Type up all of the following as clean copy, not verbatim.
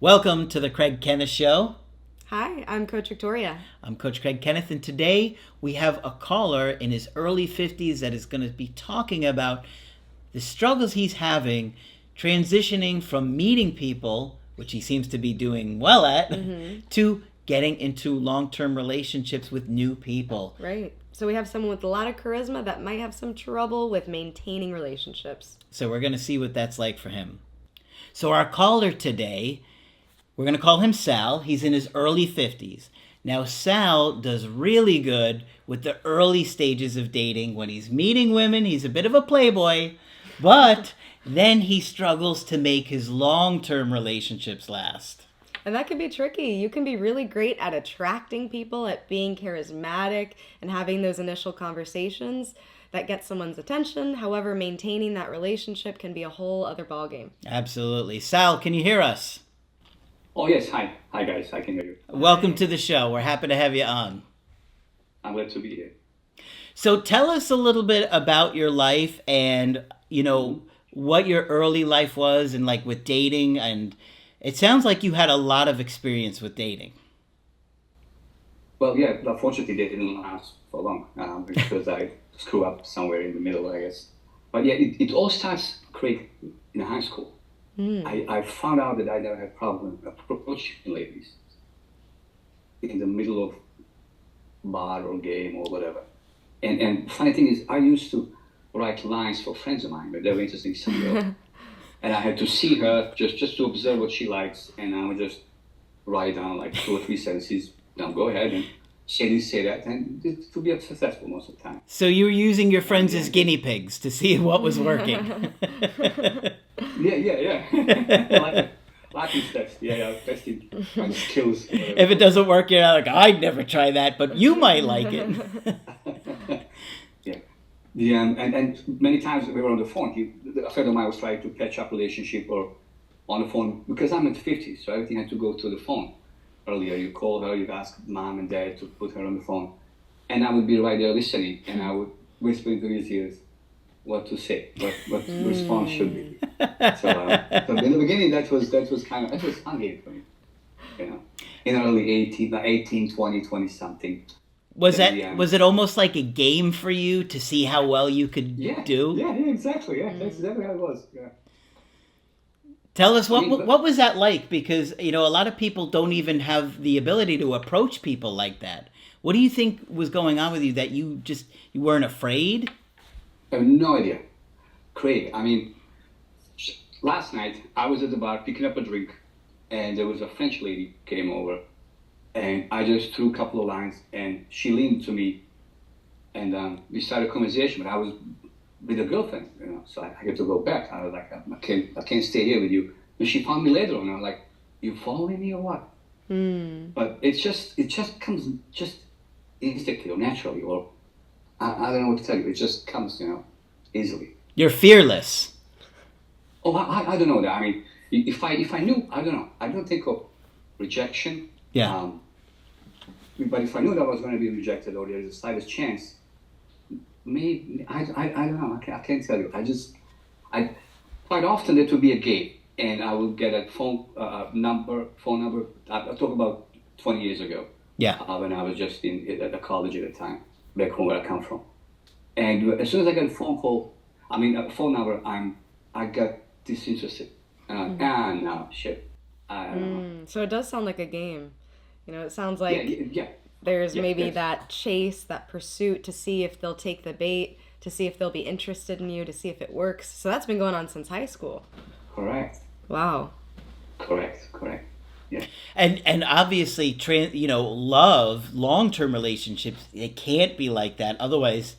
Welcome to the Craig Kenneth Show. Hi, I'm Coach Victoria. I'm Coach Craig Kenneth, and today we have a caller in his early 50s that is going to be talking about the struggles he's having transitioning from meeting people, which he seems to be doing well at, to getting into long-term relationships with new people. Right. So we have someone with a lot of charisma that might have some trouble with maintaining relationships. So we're going to see what that's like for him. So our caller today, we're going to call him Sal. He's in his early 50s. Now, Sal does really good with the early stages of dating. When he's meeting women, he's a bit of a playboy, but then he struggles to make his long-term relationships last. And that can be tricky. You can be really great at attracting people, at being charismatic and having those initial conversations that get someone's attention. However, maintaining that relationship can be a whole other ballgame. Absolutely. Sal, can you hear us? Oh, yes. Hi. Hi, guys. I can hear you. Welcome to the show. We're happy to have you on. I'm glad to be here. So tell us a little bit about your life and, what your early life was and like with dating. And it sounds like you had a lot of experience with dating. Well, yeah, unfortunately, they didn't last for long because I screw up somewhere in the middle, I guess. But yeah, it all starts, Craig, in high school. I found out that I never had problem approaching ladies in the middle of bar or game or whatever. And funny thing is, I used to write lines for friends of mine, but they were interested in some girl. And I had to see her just to observe what she likes, and I would just write down like 2 or 3 sentences. Now go ahead and say this, say that, and it would be successful most of the time. So you were using your friends as guinea pigs to see what was working. Yeah. Like this test. Yeah, testing my skills. If it doesn't work, you're not like, I'd never try that, but you might like it. Yeah, and many times we were on the phone. A friend of mine was trying to catch up relationship or on the phone because I'm at 50, so everything had to go to the phone. Earlier, you call her, you ask mom and dad to put her on the phone, and I would be right there listening, and I would whisper into his ears what to say, what the response should be. So in the beginning, that was fun game for me, in early 18, 20 something. Was it almost like a game for you to see how well you could do? Yeah, exactly. Yeah, that's exactly how it was. Yeah. Tell us what was that like? Because a lot of people don't even have the ability to approach people like that. What do you think was going on with you that you weren't afraid? I have no idea. Craig, last night I was at the bar picking up a drink, and there was a French lady came over. And I just threw a couple of lines, and she leaned to me, and we started a conversation. But I was with a girlfriend, so I had to go back. I was like, I can't stay here with you. And she found me later, and I was like, you following me or what? But it just comes just instinctively or naturally, or I don't know what to tell you. It just comes, easily. You're fearless. Oh, I don't know that. If I knew, I don't know. I don't think of rejection. Yeah. But if I knew that I was going to be rejected or there's the slightest chance, maybe, I don't know, I can't tell you. I quite often it would be a game, and I would get a phone number. I talk about 20 years ago. Yeah. When I was just at the college at the time, back home where I come from. And as soon as I get a phone number, I got disinterested. No, shit. I don't know. So it does sound like a game. It sounds like there's maybe that chase, that pursuit to see if they'll take the bait, to see if they'll be interested in you, to see if it works. So that's been going on since high school. Correct. Wow. Correct. Yeah. And obviously, love, long-term relationships, it can't be like that. Otherwise,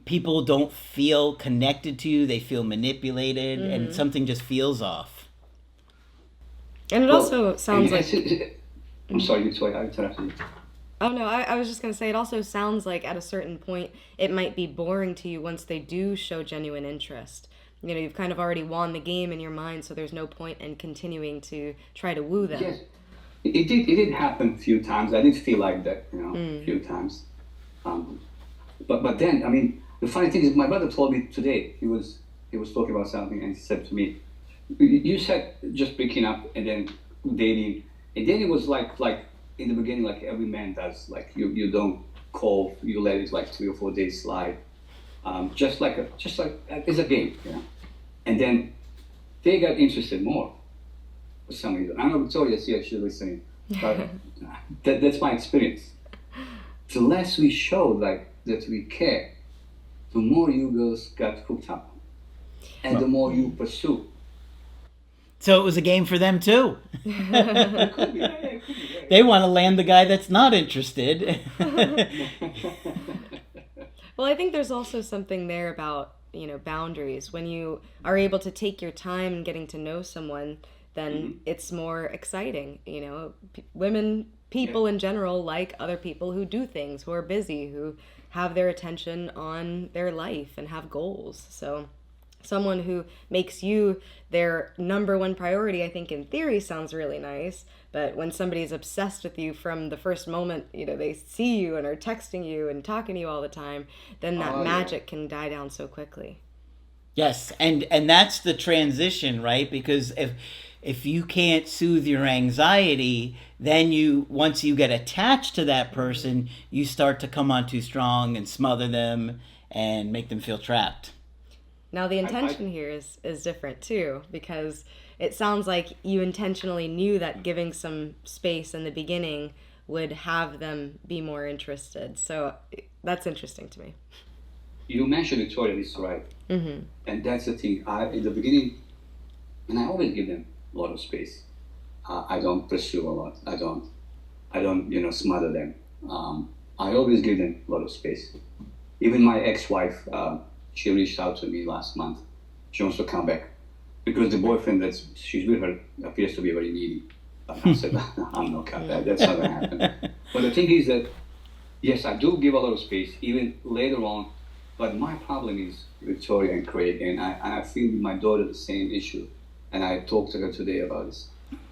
people don't feel connected to you. They feel manipulated, and something just feels off. And it also sounds like... I'm sorry, I interrupted you. Oh, no, I was just going to say, it also sounds like at a certain point, it might be boring to you once they do show genuine interest. You've kind of already won the game in your mind, so there's no point in continuing to try to woo them. Yes, it did happen a few times. I did feel like that, a few times. But then, the funny thing is, my brother told me today, he was talking about something, and he said to me, you said just breaking up and then dating, and then it was like in the beginning, like every man does. Like you don't call, you let it like 3 or 4 days slide, just like it's a game, you know. And then they got interested more for some reason. I know Victoria, see if she's listening, but that's my experience. The less we showed like that we care, the more you girls got hooked up, and the more you pursue. So it was a game for them too. It could be, yeah, it could be, yeah. They want to land the guy that's not interested. Well, I think there's also something there about, boundaries. When you are able to take your time in getting to know someone, then it's more exciting. People in general like other people who do things, who are busy, who have their attention on their life and have goals. So someone who makes you their number one priority, I think in theory sounds really nice, but when somebody's obsessed with you from the first moment, they see you and are texting you and talking to you all the time, then that magic can die down so quickly. Yes, and that's the transition, right? Because if you can't soothe your anxiety, then once you get attached to that person, you start to come on too strong and smother them and make them feel trapped. Now the intention here is different too, because it sounds like you intentionally knew that giving some space in the beginning would have them be more interested. So that's interesting to me. You mentioned Victoria, this is right. Mm-hmm. And that's the thing. In the beginning, and I always give them a lot of space. I don't pursue a lot. I don't smother them. I always give them a lot of space. Even my ex-wife, she reached out to me last month. She wants to come back because the boyfriend that she's with her appears to be very needy. I said, I'm not cut that. That's not going to happen. But the thing is that, yes, I do give a lot of space, even later on. But my problem is Victoria and Craig, and I feel with my daughter the same issue. And I talked to her today about this.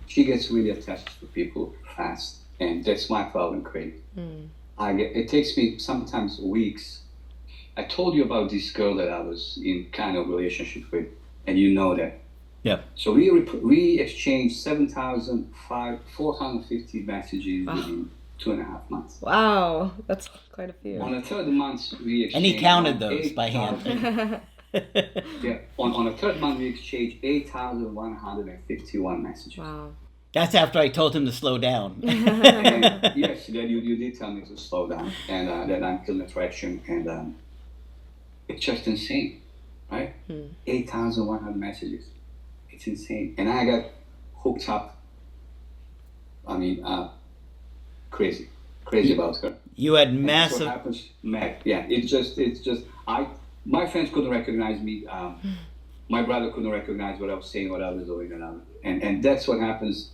She gets really attached to people fast, and that's my problem, Craig. It takes me sometimes weeks. I told you about this girl that I was in kind of relationship with, and you know that. Yeah. So we exchanged 450 messages within 2.5 months. Wow, that's quite a few. On the third month, we exchanged. And he counted those by hand. Yeah. On the third month, we exchanged 8,151 messages. Wow. That's after I told him to slow down. And yes, then you did tell me to slow down, and that I'm killing attraction, and it's just insane, right? 8,100 messages. It's insane. And I got hooked up. I mean, crazy about her. You had And massive. what happens, mad. Yeah, it's just. My friends couldn't recognize me. My brother couldn't recognize what I was saying, what I was doing, and that's what happens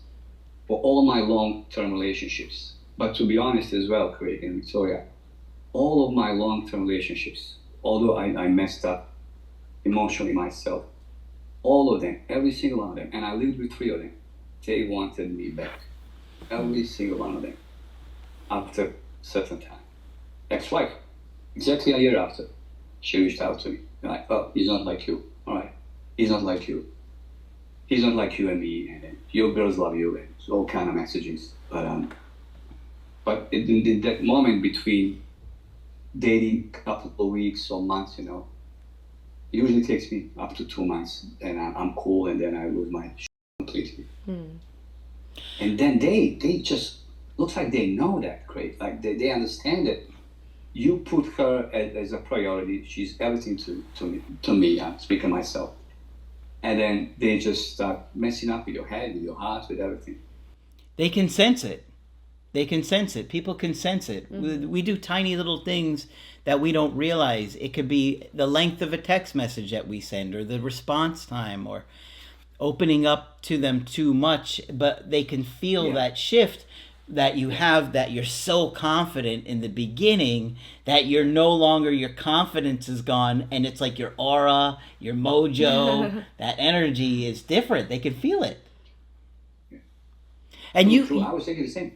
for all my long-term relationships. But to be honest as well, Craig and Victoria, all of my long-term relationships, although I messed up emotionally myself, all of them, every single one of them, and I lived with 3 of them, they wanted me back. Every single one of them. After a certain time. Ex-wife, exactly a year after, she reached out to me. They're like, oh, he's not like you. All right. He's not like you. He's not like you and me. And your girls love you. And all kind of messages. But in that moment between dating a couple of weeks or months, it usually takes me up to 2 months. And I'm cool, and then I lose my completely. And then they just, looks like they know that, Craig. Like they understand that you put her as a priority. She's everything to me, speaking myself. And then they just start messing up with your head, with your heart, with everything. They can sense it. People can sense it. We do tiny little things that we don't realize. It could be the length of a text message that we send, or the response time, or opening up to them too much. But they can feel that shift that you have, that you're so confident in the beginning that you're no longer, your confidence is gone, and it's like your aura, your mojo, that energy is different. They can feel it. And True. I was thinking the same.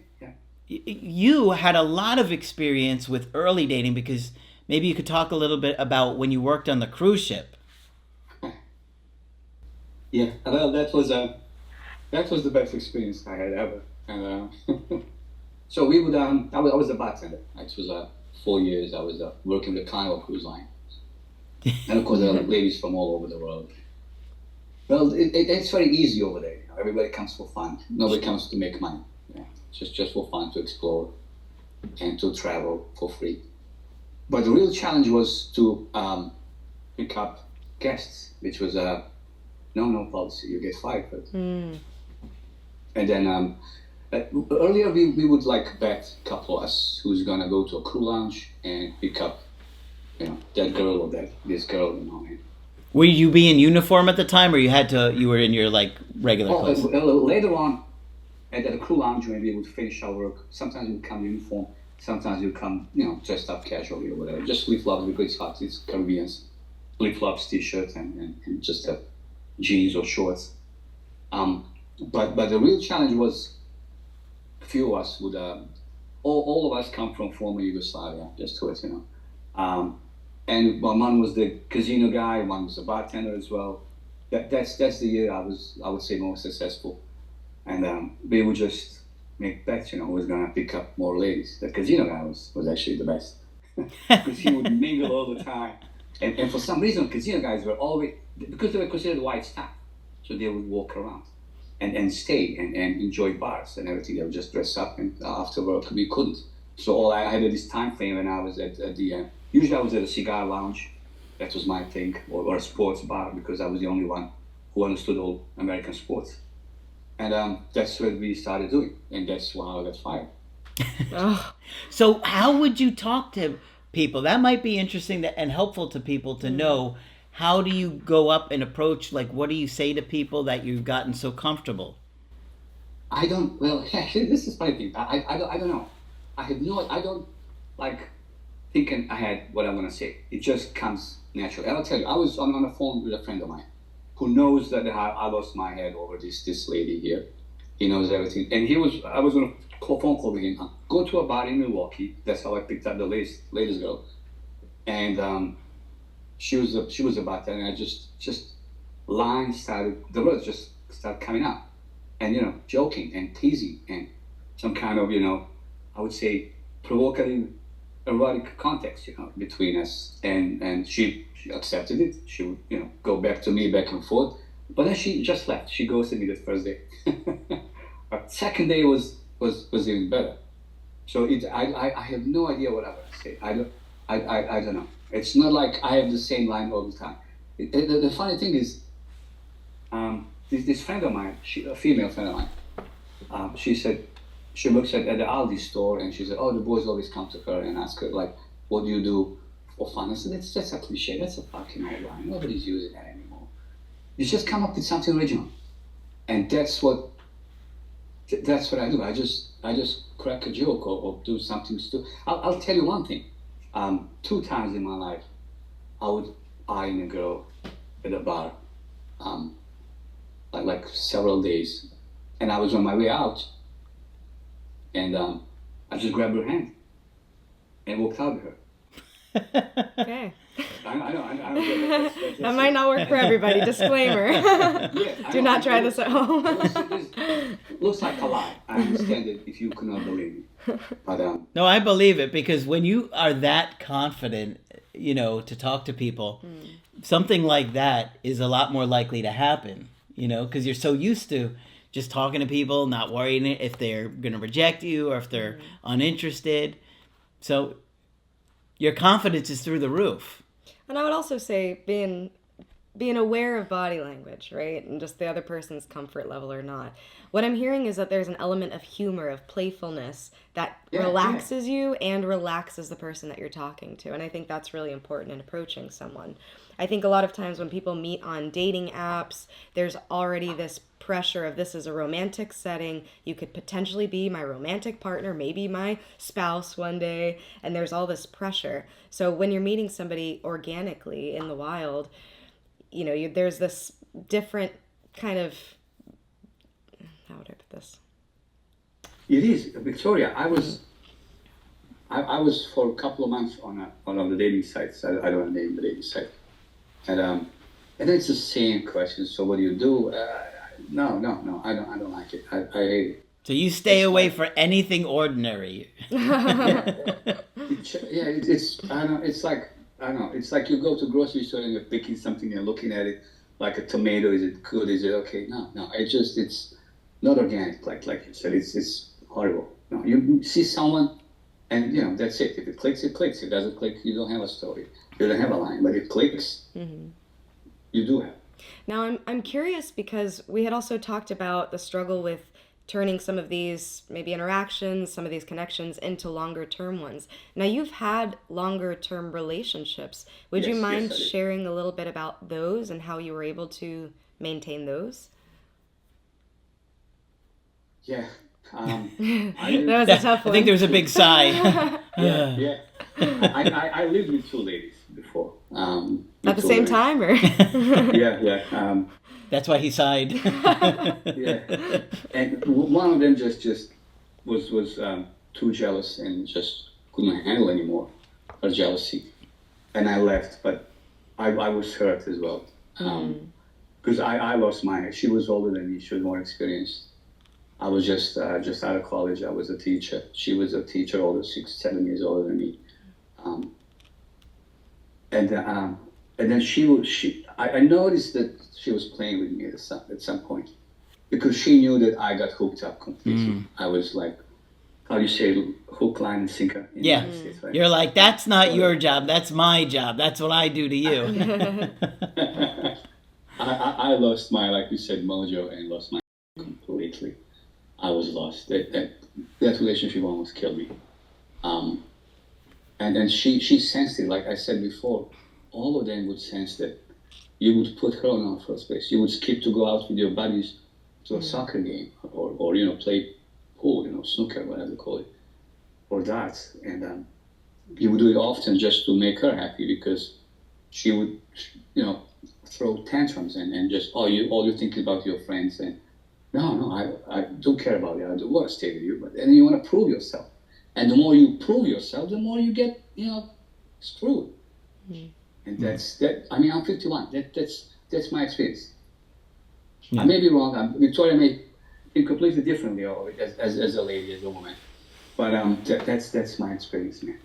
You had a lot of experience with early dating, because maybe you could talk a little bit about when you worked on the cruise ship. Yeah, well, that was that was the best experience I had ever. And so we would, I was a bartender. It was 4 years. I was working with the Carnival Cruise Line. And of course, there are ladies from all over the world. Well, it's very easy over there. You know, everybody comes for fun. Nobody comes to make money. Yeah. Just for fun, to explore and to travel for free. But the real challenge was to pick up guests, which was a no policy. You get fired. And then earlier we would like bet a couple of us who's gonna go to a crew lounge and pick up, that girl or this girl, And Would you be in uniform at the time, or you were in your like regular clothes? Later on, at the crew lounge when we would finish our work, sometimes we'd come in uniform, sometimes you'd come, dressed up casually or whatever. Just flip-flops because it's hot, it's Caribbeans. Flip-flops, t-shirt, and just jeans or shorts. But the real challenge was a few of us would, all of us come from former Yugoslavia, just to it, and one was the casino guy, one was a bartender as well. That's the year I would say most successful. And we would just make bets, who was gonna pick up more ladies. The casino guy was actually the best. Because he would mingle all the time. And for some reason casino guys were always, because they were considered white staff, so they would walk around and stay and enjoy bars and everything. They would just dress up, and after work we couldn't. So I had this time frame when I was at the usually I was at a cigar lounge. That was my thing, or a sports bar, because I was the only one who understood all American sports. And that's what we started doing, and that's why I got fired. So how would you talk to people? That might be interesting and helpful to people to know. How do you go up and approach, like, what do you say to people that you've gotten so comfortable? This is funny thing. I don't know. I don't like thinking ahead what I want to say. It just comes naturally. I'll tell you, I was on the phone with a friend of mine who knows that I lost my head over this lady here. He knows everything. And I was on a phone call with him. Go to a bar in Milwaukee. That's how I picked up the latest girl. And she was a bartender, and I just the words just started coming out. And, joking and teasing and some kind of, I would say provocative, erotic context, between us. And she accepted it. She would, go back to me back and forth. But then she just left. She ghosted me the first day. But second day was even better. So I have no idea what I would say. I don't know. It's not like I have the same line all the time. The funny thing is, this friend of mine, a female friend of mine, she said, she works at the Aldi store, and she said, the boys always come to her and ask her, like, what do you do for fun? I said, that's a cliche, that's a fucking old line. Nobody's using that anymore. You just come up with something original. And that's what I do. I just crack a joke or do something stupid. I'll tell you one thing. 2 times in my life, I would eye a girl at a bar, like several days, and I was on my way out, and I just grabbed her hand and walked out with her. Okay. I know. That might not work for everybody. Disclaimer. Do not try this at home. Looks like a lie. I understand it if you could not believe me. But No, I believe it, because when you are that confident, to talk to people, something like that is a lot more likely to happen, because you're so used to just talking to people, not worrying if they're going to reject you or if they're uninterested. So your confidence is through the roof. And I would also say being aware of body language, right? And just the other person's comfort level or not. What I'm hearing is that there's an element of humor, of playfulness that relaxes you and relaxes the person that you're talking to. And I think that's really important in approaching someone. I think a lot of times when people meet on dating apps, there's already this pressure of, this is a romantic setting. You could potentially be my romantic partner, maybe my spouse one day. And there's all this pressure. So when you're meeting somebody organically in the wild, there's this different kind of, how would I put this? It is, Victoria. I was for a couple of months on the dating sites. I don't want to name the dating site, and it's the same question. So what do you do? no. I don't like it. I hate it. So you stay It's away like, for anything ordinary. yeah, it's I don't know. It's like I don't know. It's like you go to grocery store and you're picking something and looking at it like a tomato. Is it good? Is it okay? No. It's not organic. Like you said, it's horrible. No, you see someone, and that's it. If it clicks, it clicks. If it doesn't click, you don't have a story. You don't have a line. But if it clicks, you do have. Now, I'm curious because we had also talked about the struggle with turning some of these maybe interactions, some of these connections into longer term ones. Now, you've had longer term relationships. Would you Yes, mind yes, I did. sharing a little bit about those and how you were able to maintain those? Yeah. I That lived. was a tough I think one. there was a big sigh. Yeah. I lived with two ladies before. At With the two same women. time, or? Yeah. That's why he sighed. Yeah. And one of them just was too jealous and just couldn't handle anymore her jealousy, and I left. But I was hurt as well because I lost mine. She was older than me. She was more experienced. I was just out of college. I was a teacher. She was a teacher, older, 6, 7 years older than me. Um, and then I noticed that she was playing with me at some point because she knew that I got hooked up completely. I was like, how do you say, hook, line, and sinker in the Yeah. United States, right? You're like, that's not your job. That's my job. That's what I do to you. I lost my, like you said, mojo and lost my completely. I was lost. That relationship almost killed me. And she sensed it. Like I said before, all of them would sense that you would put her on first base. You would skip to go out with your buddies to a soccer game or play pool, snooker, whatever you call it, or darts. And you would do it often just to make her happy because she would, throw tantrums and just, all you think about your friends. And no, I don't care about you. I do want to stay with you. But then you want to prove yourself. And the more you prove yourself, the more you get, screwed. And that's that. I mean, I'm 51. That's my experience. I may be wrong. Victoria may think completely differently, or as a lady, as a woman. But that's my experience, man.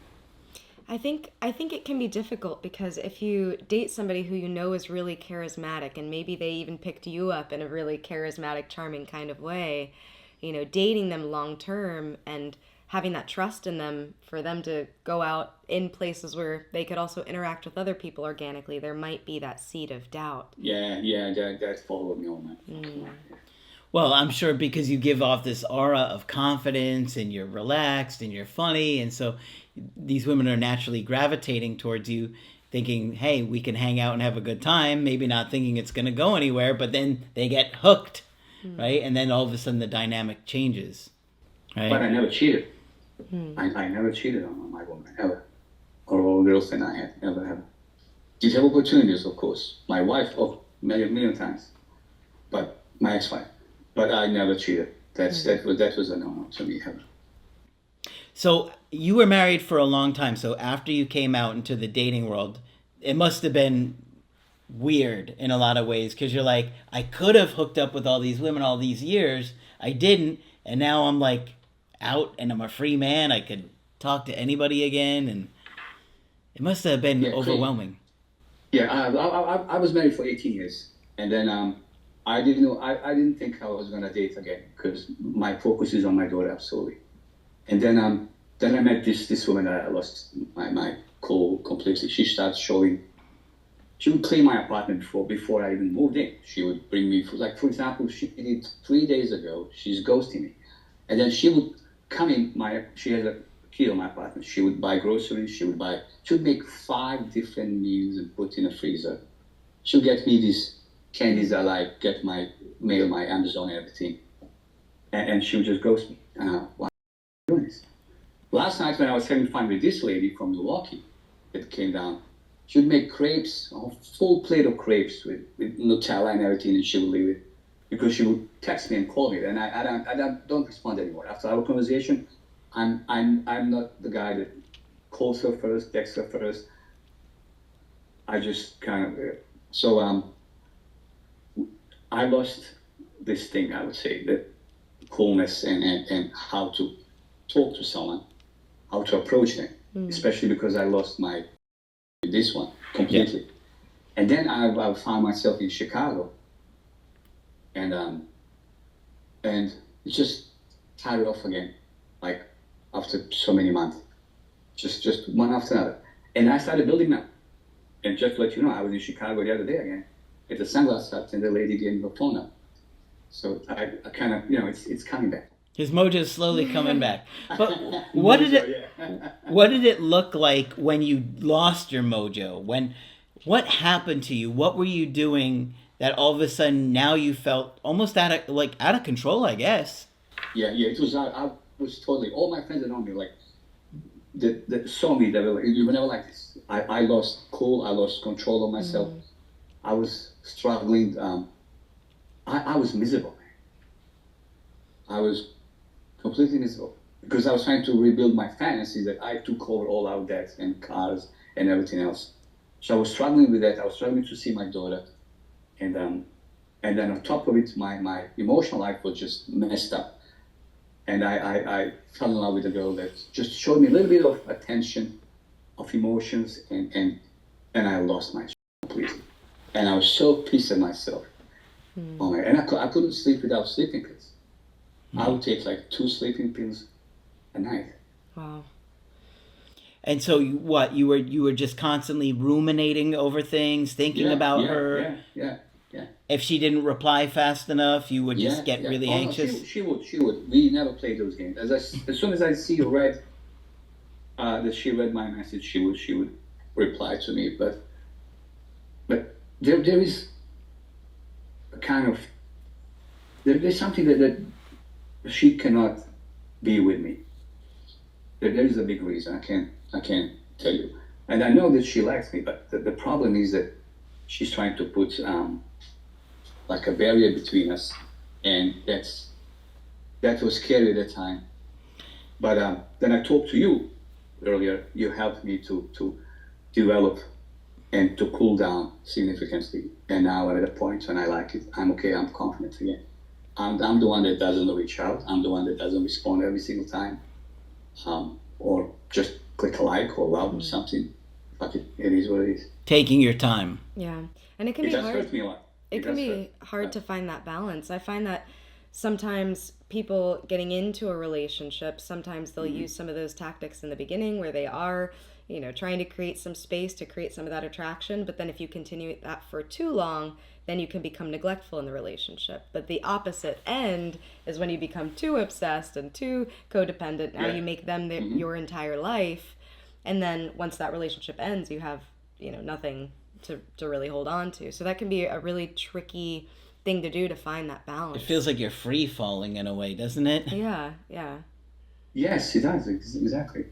I think it can be difficult because if you date somebody who you know is really charismatic and maybe they even picked you up in a really charismatic, charming kind of way, dating them long term and having that trust in them for them to go out in places where they could also interact with other people organically, there might be that seed of doubt. Yeah, that followed me all night. Well, I'm sure because you give off this aura of confidence and you're relaxed and you're funny. And so these women are naturally gravitating towards you thinking, hey, we can hang out and have a good time. Maybe not thinking it's going to go anywhere, but then they get hooked, right? And then all of a sudden the dynamic changes, right? But I never cheated. I never cheated on my woman, ever. Or all girlfriend I had, ever. Did have opportunities, of course. My wife, million times. But my ex-wife. But I never cheated. That was a no-no to me, ever. So you were married for a long time. So after you came out into the dating world, it must have been weird in a lot of ways because you're like, I could have hooked up with all these women all these years. I didn't. And now I'm like out and I'm a free man. I could talk to anybody again. And it must have been overwhelming. Yeah, I was married for 18 years. And then I didn't know, I didn't think I was going to date again because my focus is on my daughter, absolutely. And then I met this woman that I lost my cool completely. She started showing. She would clean my apartment before I even moved in. She would bring me food. Like, for example, she did 3 days ago. She's ghosting me. And then she would come in she has a key to my apartment. She would buy groceries. She would make 5 different meals and put in a freezer. She would get me these candies I like, get my mail, my Amazon, and everything. And she would just ghost me. Why? Last night when I was having fun with this lady from Milwaukee that came down, she would make crepes, a full plate of crepes with Nutella and everything, and she would leave it because she would text me and call me, and I don't respond anymore. After our conversation, I'm not the guy that calls her first, texts her first. I just kind of I lost this thing, I would say, the coolness and how to talk to someone, how to approach them, especially because I lost this one completely. Yeah. And then I found myself in Chicago, and it just started off again, like after so many months, just one after another. And I started building them. And just to let you know, I was in Chicago the other day again at the sunglass shop, and the lady gave me the phone up. So I kind of, it's coming back. His mojo's slowly coming back. But what did it look like when you lost your mojo? What happened to you? What were you doing that all of a sudden now you felt almost out of control, I guess? Yeah. It was I was totally, all my friends that know me, like that saw me, they were like, you were never like this. I lost cool. I lost control of myself. I was struggling. I was miserable. I was completely miserable because I was trying to rebuild my fantasy that I took over all our debts and cars and everything else. So I was struggling with that. I was struggling to see my daughter, and then on top of it, my emotional life was just messed up. And I fell in love with a girl that just showed me a little bit of attention, of emotions, and I lost my shit completely. And I was so pissed at myself. Oh my! And I couldn't sleep without sleeping pills. I would take like 2 sleeping pills a night. Wow. And so you were just constantly ruminating over things, thinking about her. Yeah. If she didn't reply fast enough, you would just get really anxious. No, she would. We never played those games. As soon as I see read that she read my message, she would reply to me. But there is a kind of there's something that she cannot be with me. There is a big reason. I can't tell you. And I know that she likes me, but the problem is that she's trying to put like a barrier between us, and that was scary at the time. But then I talked to you earlier. You helped me to develop and to cool down significantly. And now I'm at a point when I like it. I'm okay. I'm confident again. I'm the one that doesn't reach out. I'm the one that doesn't respond every single time, or just click a like or love or something. Fuck it. It is what it is. Taking your time. Yeah, and it can be hard. It does hurt me a lot. It can be hard to find that balance. I find that sometimes people getting into a relationship, sometimes they'll use some of those tactics in the beginning where they are, trying to create some space to create some of that attraction. But then if you continue that for too long, then you can become neglectful in the relationship. But the opposite end is when you become too obsessed and too codependent. Now you make them your entire life. And then once that relationship ends, you have, nothing to really hold on to. So that can be a really tricky thing to do, to find that balance. It feels like you're free falling in a way, doesn't it? Yeah. Yes, it does. Exactly.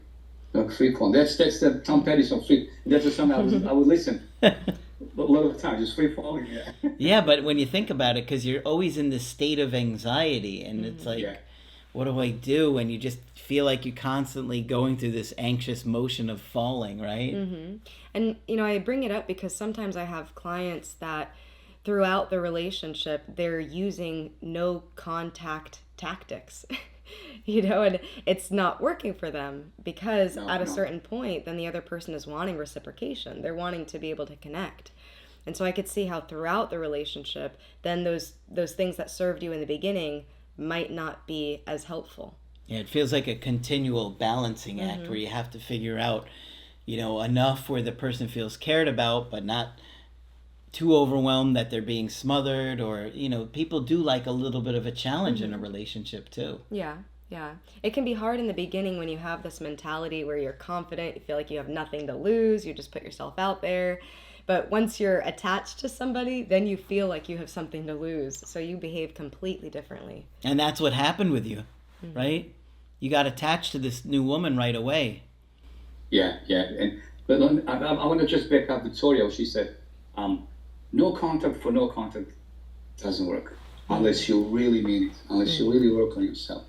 Like free falling. That's the Tom Petty song, free. That's the song I would listen a lot of the time, just free falling. Yeah. Yeah, but when you think about it, because you're always in this state of anxiety, and it's like, what do I do? And you just feel like you're constantly going through this anxious motion of falling, right? Mm-hmm. And, I bring it up because sometimes I have clients that throughout the relationship, they're using no contact tactics, and it's not working for them because at a certain point, then the other person is wanting reciprocation. They're wanting to be able to connect. And so I could see how throughout the relationship, then those things that served you in the beginning might not be as helpful. Yeah, it feels like a continual balancing act where you have to figure out, enough where the person feels cared about, but not too overwhelmed that they're being smothered, or, people do like a little bit of a challenge in a relationship too. Yeah. It can be hard in the beginning when you have this mentality where you're confident, you feel like you have nothing to lose, you just put yourself out there. But once you're attached to somebody, then you feel like you have something to lose. So you behave completely differently. And that's what happened with you, right? You got attached to this new woman right away. Yeah. But I want to just back up Victoria. She said, no contact for no contact doesn't work unless you really mean it, unless you really work on yourself,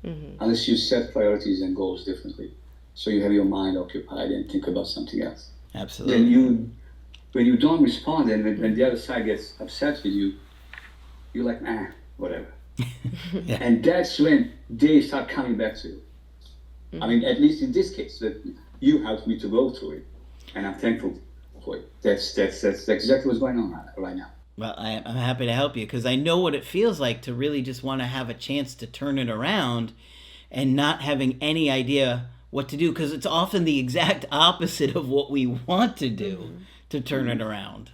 unless you set priorities and goals differently. So you have your mind occupied and think about something else. Absolutely. Then when you don't respond and when the other side gets upset with you, you're like, whatever. Yeah. And that's when they start coming back to you. I mean, at least in this case, that you helped me to go through it, and I'm thankful for it. That's exactly what's going on right now. Well, I'm happy to help you because I know what it feels like to really just want to have a chance to turn it around and not having any idea what to do because it's often the exact opposite of what we want to do to turn it around.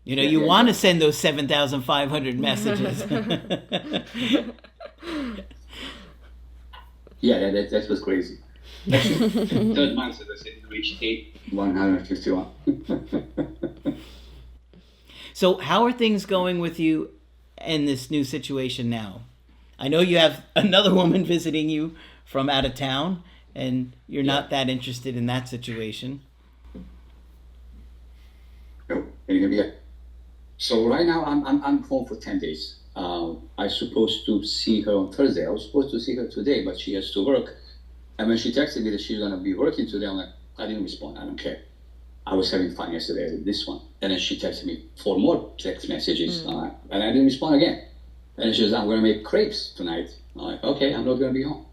You know, you want to send those 7,500 messages. Yeah, that was crazy. Actually, third month, as I said, it reached 151. So, how are things going with you in this new situation now? I know you have another woman visiting you from out of town, and you're not that interested in that situation. No, can you hear me? Yeah. So right now I'm home for 10 days. I'm supposed to see her on Thursday. I was supposed to see her today, but she has to work. And when she texted me that she's gonna be working today, I'm like, I didn't respond. I don't care. I was having fun yesterday with this one. And then she texted me 4 more text messages, and I didn't respond again. And she says, I'm gonna make crepes tonight. I'm like, okay, I'm not gonna be home.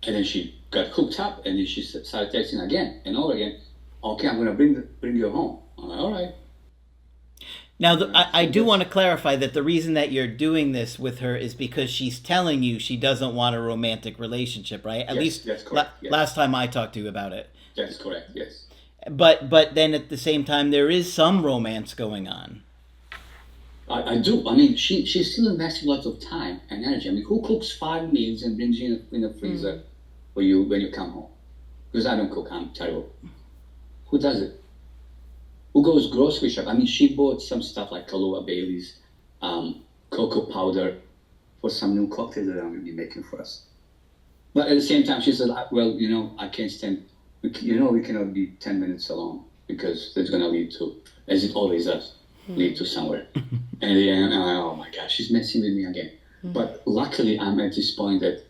And then she got hooked up, and then she started texting again and over again. Okay, I'm gonna bring you home. I'm like, all right. Now, I do want to clarify that the reason that you're doing this with her is because she's telling you she doesn't want a romantic relationship, right? At least that's correct. Yes. Last time I talked to you about it. That's correct, yes. But then at the same time, there is some romance going on. I do. I mean, she's still investing lots of time and energy. I mean, who cooks 5 meals and brings you in the freezer when you come home? Because I don't cook. I'm terrible. Who does it? Who goes grocery shop? I mean, she bought some stuff like Kahlua, Bailey's, cocoa powder for some new cocktails that I'm going to be making for us. But at the same time, she said, well, you know, I can't stand, we cannot be 10 minutes alone because that's going to lead to, as it always does, lead to somewhere. And then I'm like, oh my gosh, she's messing with me again. But luckily, I'm at this point that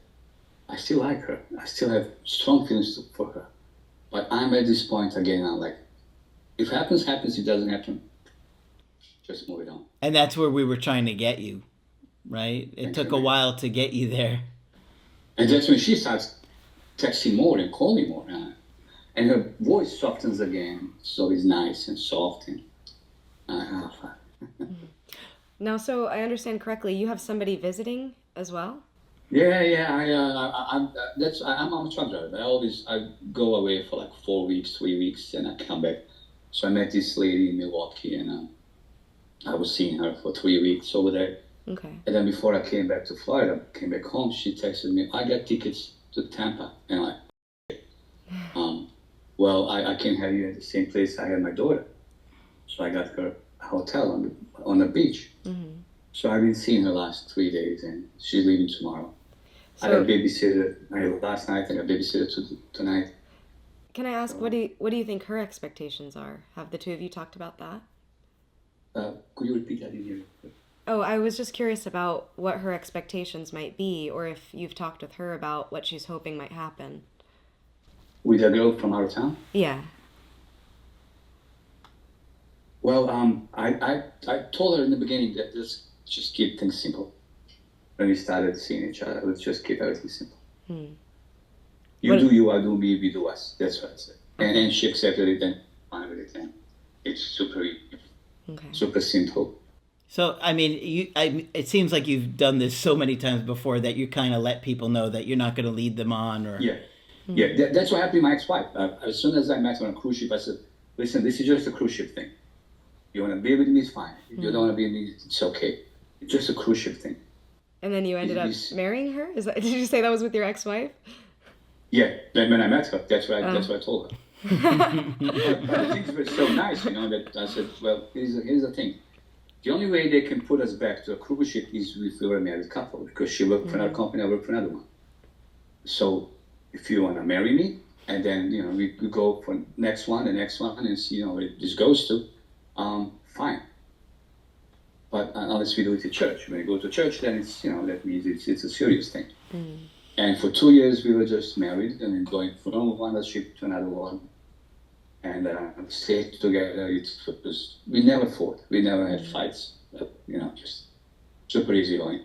I still like her. I still have strong feelings for her. But I'm at this point again, I'm like, if it happens, happens. If it doesn't happen, just move it on. And that's where we were trying to get you, right? It took a while to get you there. And that's when she starts texting more and calling more. And her voice softens again, so it's nice and soft. And Now, so I understand correctly, you have somebody visiting as well? Yeah. I'm a truck driver. I go away for like 4 weeks, 3 weeks, and I come back. So I met this lady in Milwaukee, and I was seeing her for 3 weeks over there. Okay. And then before I came back to Florida, came back home, she texted me, I got tickets to Tampa. And I'm like, well, I can't have you at the same place I had my daughter. So I got her a hotel on the beach. Mm-hmm. So I've been seeing her last 3 days, and she's leaving tomorrow. So, I got a babysitter last night, and a babysitter tonight. Can I ask, what do you think her expectations are? Have the two of you talked about that? Could you repeat that? I didn't hear you. Oh, I was just curious about what her expectations might be, or if you've talked with her about what she's hoping might happen. With a girl from out of town? Yeah. Well, I told her in the beginning that let's just keep things simple. When we started seeing each other, let's just keep everything simple. You do you, I do me, we do us. That's what I said. And she accepted it and fine with it. And it's super simple. So, I mean, it seems like you've done this so many times before that you kind of let people know that you're not going to lead them on. Or Yeah, that's what happened to my ex-wife. As soon as I met her on a cruise ship, I said, listen, this is just a cruise ship thing. You want to be with me, it's fine. If you don't want to be with me, it's okay. It's just a cruise ship thing. And then you ended up marrying her? Did you say that was with your ex-wife? Yeah, when I met her, that's what I told her. But the things were so nice, that I said, well, here's the thing. The only way they can put us back to a cruise ship is if we were a married couple, because she worked for another company, I worked for another one. So if you want to marry me, and then, we go for next one, and see, where this goes to, fine. But unless we do it at church. When we go to church, then it's, that means it's a serious thing. And for 2 years, we were just married and then going from one ship to another one. And stayed together. We never fought. We never had fights. Just super easygoing.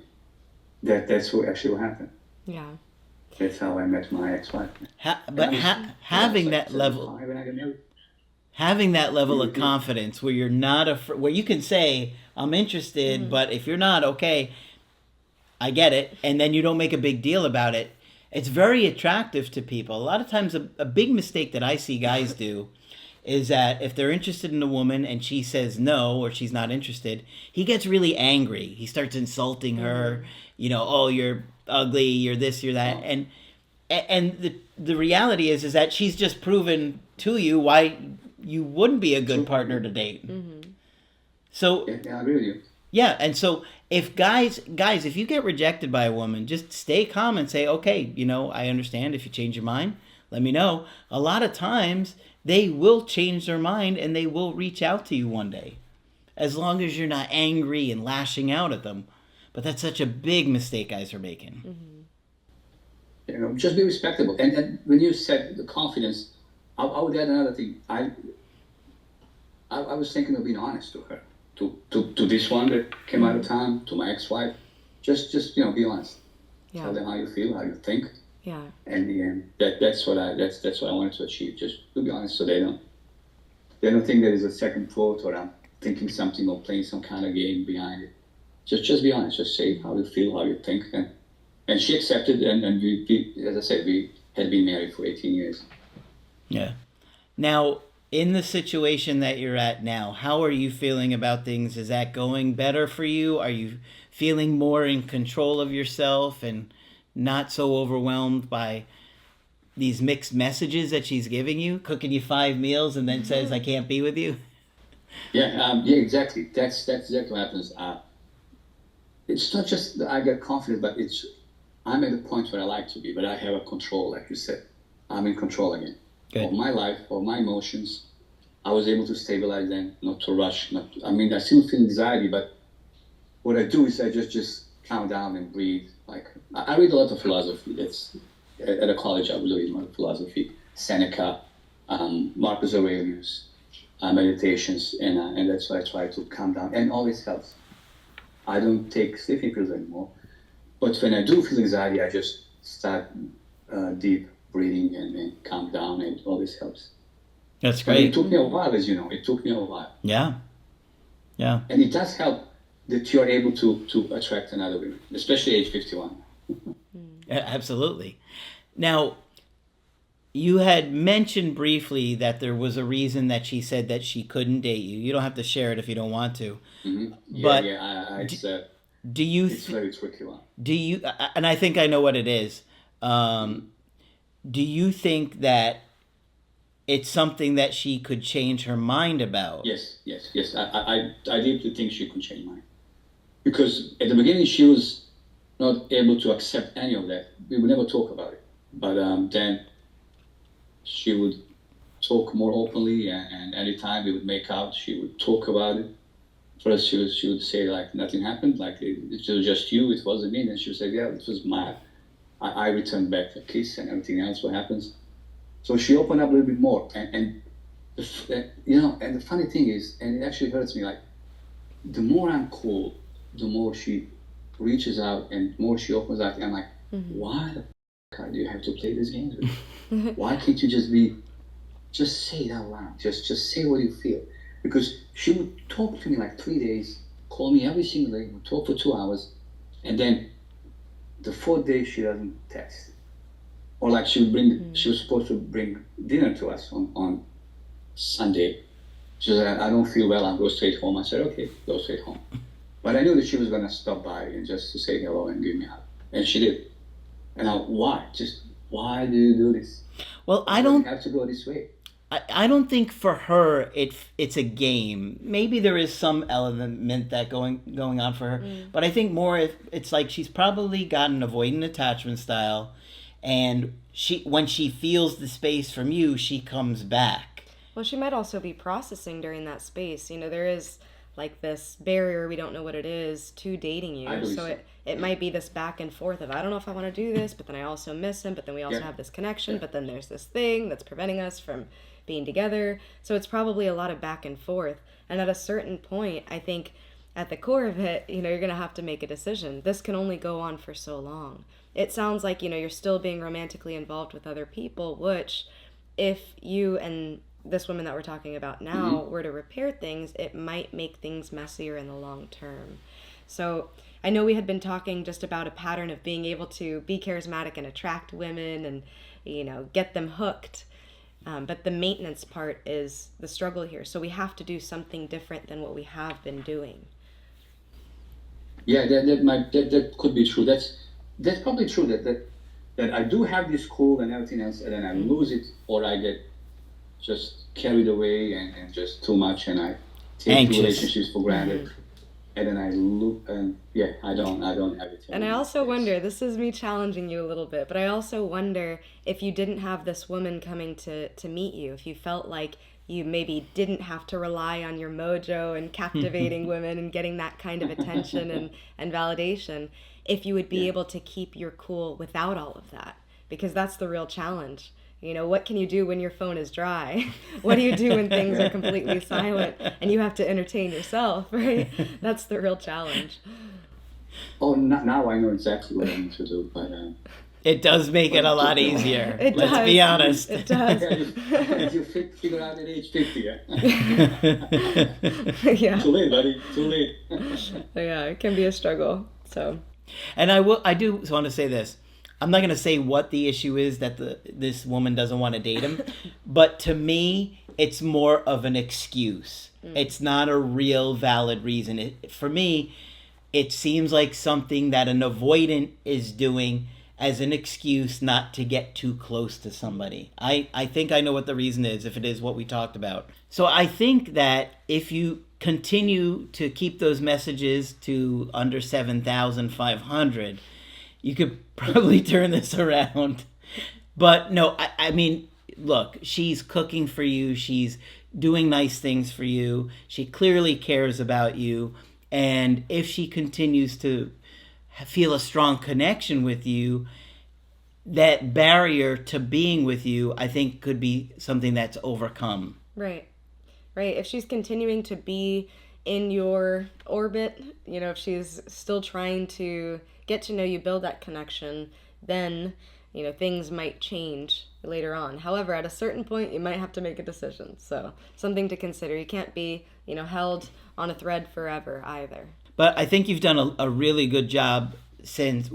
That's what actually happened. Yeah. That's how I met my ex-wife. Having that level, When I got married. having that level of confidence where you're not where you can say I'm interested, but if you're not, okay, I get it, and then you don't make a big deal about it. It's very attractive to people. A lot of times, a big mistake that I see guys do is that if they're interested in a woman and she says no or she's not interested, he gets really angry. He starts insulting her. You know, oh, you're ugly, you're this, you're that, and the reality is that she's just proven to you why you wouldn't be a good partner to date. So Yeah, I agree with you. yeah, and so if guys, if you get rejected by a woman, just stay calm and say, okay, you know, I understand. If you change your mind, let me know. A lot of times they will change their mind and they will reach out to you one day, as long as you're not angry and lashing out at them. But that's such a big mistake guys are making. You know, just be respectable. And when you said the confidence, I would add another thing. I was thinking of being honest to her, to this one that came out of town, to my ex-wife. Just you know, be honest. Yeah. Tell them how you feel, how you think. Yeah. And that's what I wanted to achieve. Just to be honest, so they don't think there is a second thought or I'm thinking something or playing some kind of game behind it. Just be honest. Just say how you feel, how you think, and she accepted. And we, as I said, we had been married for 18 years. Yeah. Now, in the situation that you're at now, how are you feeling about things? Is that going better for you? Are you feeling more in control of yourself and not so overwhelmed by these mixed messages that she's giving you, cooking you 5 meals and then says, I can't be with you? Yeah, exactly. That's exactly what happens. It's not just that I get confident, but I'm at the point where I like to be, but I have a control, like you said. I'm in control again. Good. Of my life, of my emotions. I was able to stabilize them, not to rush. I still feel anxiety, but what I do is I just calm down and breathe. Like I read a lot of philosophy. It's at a college I was reading a lot of philosophy, Seneca, Marcus Aurelius, meditations, and that's why I try to calm down, and always helps. I don't take sleeping pills anymore, but when I do feel anxiety, I just start deep breathing and calm down, and it always helps. That's But great. it took me a while, as you know. It took me a while. Yeah. And it does help that you're able to attract another woman, especially age 51. Yeah, absolutely. Now, you had mentioned briefly that there was a reason that she said that she couldn't date you. You don't have to share it if you don't want to. Mm-hmm. But do you it's a very tricky one. Do you, and I think I know what it is. Do you think that it's something that she could change her mind about? Yes. I deeply think she could change mine. Because at the beginning she was not able to accept any of that. We would never talk about it. But then she would talk more openly, and anytime we would make out, she would talk about it. First she would say like nothing happened, like it was just you, it wasn't me. Then she would say, yeah, it was I returned back a kiss and everything else, what happens. So she opened up a little bit more, and the funny thing is, and it actually hurts me, like the more I'm cool, the more she reaches out and the more she opens up. And I'm like, why the fuck do you have to play this game with me? Why can't you just say it out loud? Just say what you feel. Because she would talk to me like 3 days, call me every single day, would talk for 2 hours, and then the 4th day she doesn't text. Or like she was supposed to bring dinner to us on Sunday. She said, I don't feel well, I'll go straight home. I said, okay, go straight home. But I knew that she was going to stop by and just to say hello and give me a hug. And she did. And why do you do this? Well, I don't have to go this way. I don't think for her it's a game. Maybe there is some element that going on for her, but I think more it's like she's probably got an avoidant attachment style, and when she feels the space from you, she comes back. Well, she might also be processing during that space. You know, there is like this barrier, we don't know what it is, to dating you. So it might be this back and forth of, I don't know if I want to do this, but then I also miss him, but then we also have this connection, but then there's this thing that's preventing us from being together. So it's probably a lot of back and forth. And at a certain point, I think at the core of it, you're going to have to make a decision. This can only go on for so long. It sounds like, you're still being romantically involved with other people, which if you and this woman that we're talking about now were to repair things, it might make things messier in the long term. So I know we had been talking just about a pattern of being able to be charismatic and attract women and, get them hooked. But the maintenance part is the struggle here. So we have to do something different than what we have been doing. Yeah, that could be true. That's probably true that I do have this cool and everything else, and then I lose it, or I get just carried away and just too much, and I take the relationships for granted. And then I look, and I don't have it. And I also wonder, this is me challenging you a little bit, but I also wonder if you didn't have this woman coming to meet you, if you felt like you maybe didn't have to rely on your mojo and captivating women and getting that kind of attention and validation, if you would be able to keep your cool without all of that. Because that's the real challenge. What can you do when your phone is dry? What do you do when things are completely silent and you have to entertain yourself, right? That's the real challenge. Oh, now I know exactly what I need to do. But it does make it a lot easier. Let's be honest. It does. You figure out at age 50. Yeah. Too late, buddy. Too late. Yeah, it can be a struggle. So. And I do want to say this. I'm not going to say what the issue is that this woman doesn't want to date him, but to me, it's more of an excuse. It's not a real valid reason. For me, it seems like something that an avoidant is doing as an excuse not to get too close to somebody. I think I know what the reason is, if it is what we talked about. So I think that if you continue to keep those messages to under 7,500, you could probably turn this around. But no, I mean, look, she's cooking for you. She's doing nice things for you. She clearly cares about you. And if she continues to feel a strong connection with you, that barrier to being with you, I think, could be something that's overcome. Right. If she's continuing to be in your orbit, if she's still trying to get to know you, build that connection, then, things might change later on. However, at a certain point, you might have to make a decision. So something to consider. You can't be, held on a thread forever either. But I think you've done a really good job since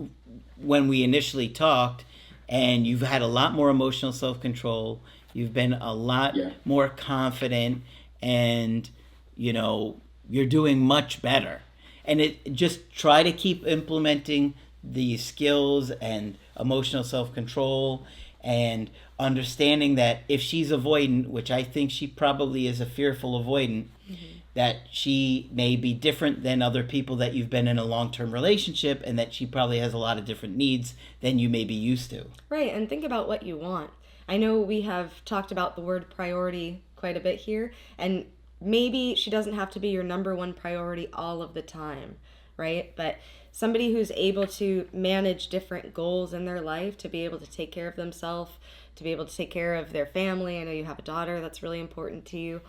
when we initially talked, and you've had a lot more emotional self-control. You've been a lot more confident, and, you're doing much better. And just try to keep implementing the skills and emotional self-control and understanding that if she's avoidant, which I think she probably is a fearful avoidant, that she may be different than other people that you've been in a long-term relationship, and that she probably has a lot of different needs than you may be used to. Right, and think about what you want. I know we have talked about the word priority quite a bit here, and maybe she doesn't have to be your number one priority all of the time, right? But somebody who's able to manage different goals in their life, to be able to take care of themselves, to be able to take care of their family. I know you have a daughter that's really important to you.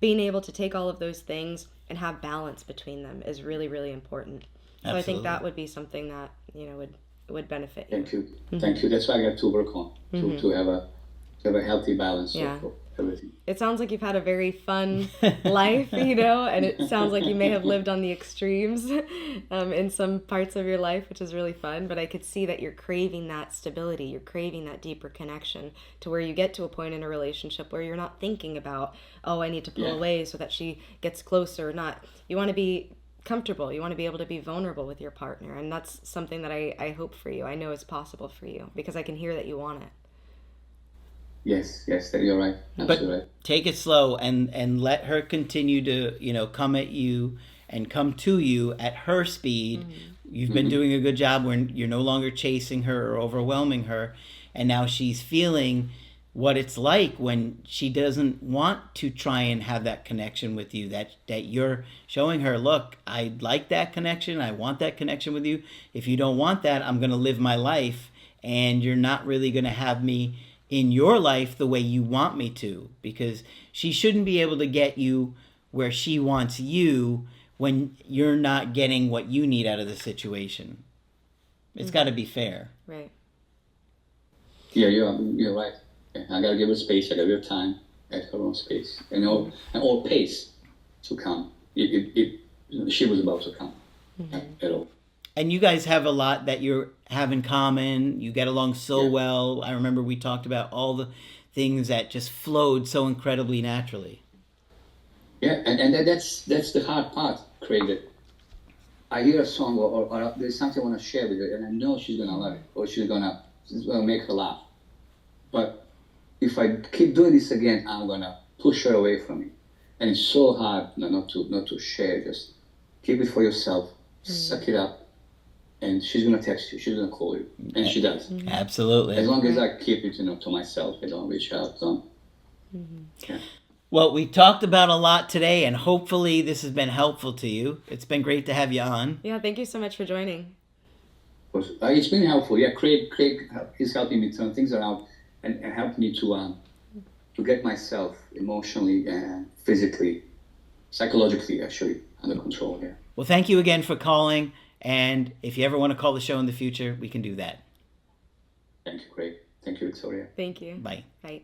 Being able to take all of those things and have balance between them is really, really important. So Absolutely. I think that would be something that, would benefit you. Thank you. Thank you. That's what I got to work on, to have a healthy balance of everything. It sounds like you've had a very fun life, and it sounds like you may have lived on the extremes in some parts of your life, which is really fun. But I could see that you're craving that stability. You're craving that deeper connection to where you get to a point in a relationship where you're not thinking about, oh, I need to pull away so that she gets closer or not. You want to be comfortable. You want to be able to be vulnerable with your partner. And that's something that I hope for you. I know is possible for you because I can hear that you want it. Yes, you're right. Absolutely. But take it slow and let her continue to, come at you and come to you at her speed. You've been doing a good job when you're no longer chasing her or overwhelming her. And now she's feeling what it's like when she doesn't want to try and have that connection with you, that you're showing her, look, I like that connection. I want that connection with you. If you don't want that, I'm going to live my life, and you're not really going to have me in your life the way you want me to, because she shouldn't be able to get you where she wants you when you're not getting what you need out of the situation. It's got to be fair. Right. Yeah, you're right. Yeah, I gotta give her space. I gotta give her time at her own space, or pace to come. She was about to come at all. And you guys have a lot that you have in common. You get along so well. I remember we talked about all the things that just flowed so incredibly naturally. Yeah, and that's the hard part, Craig. That I hear a song or there's something I want to share with her, and I know she's gonna love it or she's gonna make her laugh. But if I keep doing this again, I'm gonna push her away from me, and it's so hard not to share. Just keep it for yourself, suck it up, and she's gonna text you, she's gonna call you, and she does. Absolutely. As long as I keep it, to myself, I don't reach out. Yeah. Well, we talked about a lot today, and hopefully this has been helpful to you. It's been great to have you on. Yeah, thank you so much for joining. It's been helpful. Yeah, Craig is helping me turn things around and help me to get myself emotionally and physically, psychologically, actually, under control. Yeah. Well, thank you again for calling, and if you ever want to call the show in the future, we can do that. Thank you, Craig. Thank you, Victoria. Thank you. Bye. Bye.